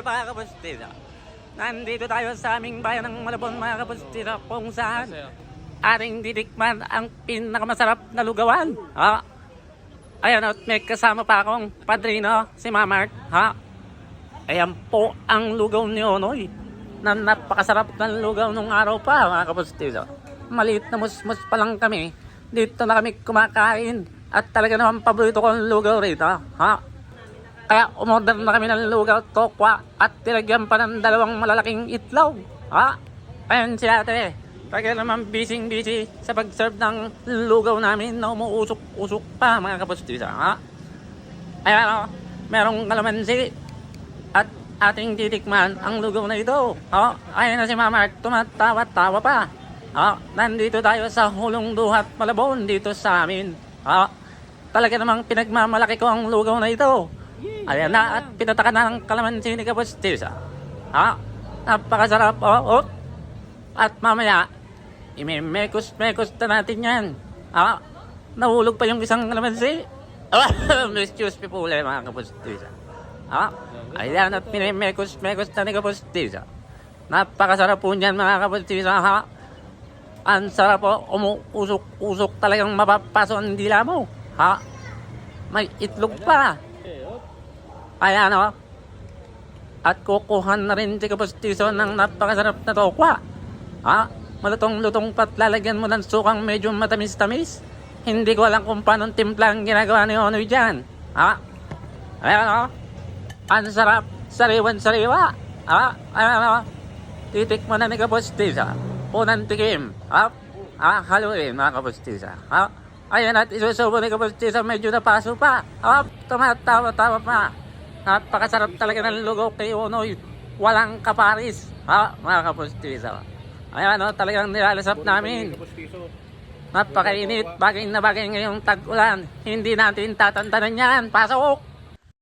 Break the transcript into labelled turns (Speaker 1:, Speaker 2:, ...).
Speaker 1: mga kapustira. Nandito tayo sa aming bayan ng Malabon mga kapustira, kung saan ating titikman ang pinakamasarap na lugawan. Ha? Ayan, at may kasama pa akong padrino, si Mamart. Ha? Ayan po ang lugaw ni Onoy, na napakasarap ng lugaw nung araw pa mga kapustira. Maliit na musmus pa lang kami, dito na kami kumakain. At talaga naman paborito ko ang lugaw rito. Ha? Kaya umorder na kami ng lugaw, tokwa, at tilagyan pa ng 2 malalaking itlog. Ha? Ayan si ate. Kaya naman busy sa pag-serve ng lugaw namin na umuusok-usok pa mga kapustisa. Ha? Ayan o, merong kalamansi. At ating titikman ang lugaw na ito. Ha? Ayan na si Mama, tumatawa-tawa pa. Ha? Nandito tayo sa Hulong Duhat, Malabon, dito sa amin. Ha? Talaga namang pinagmamalaki ko ang lugaw na ito. Ayan na, at pinatakan na ng kalamansi ni kapustisa. Ha? Napakasarap, oh. At mamaya, imemekos-mekos na natin yan. Ha? Nahulog pa yung isang kalamansi. Excuse me po ulit mga kapustisa. Ha? Ayan, at pinemekos-mekos na ni kapustisa. Napakasarap po niyan mga kapustisa. Ha? Ang sarap po, umuusok-usok talagang mapapaso ang dila mo. Ha? May itlog pa. Ayan o. At kukuhan na rin si kapustiso ng napakasarap na tokwa. Ha? Malutong-lutong pat lalagyan mo ng sukang medyo matamis-tamis. Hindi ko alam kung paano timpla ang ginagawa ni Onoy dyan. Ha? Ayan o. Ang sarap. Sariwan-sariwa. Ha? Ayan o. Titikman na ni kapustiso. Unang tikim. Ha? Ha? Haluin mga kapustisa. Ha? Ayan, at isusubo ni kapustisa medyo napaso pa. Ha? Tumatawa-tawa pa. Napakasarap talaga ng lugaw kay Onoy. Walang kaparis. Ha? Mga kapustisa. Ayan o, talagang nilalasap namin. Napakainit. Bagay na bagay ngayong tag-ulan. Hindi natin tatantanan yan. Pasok!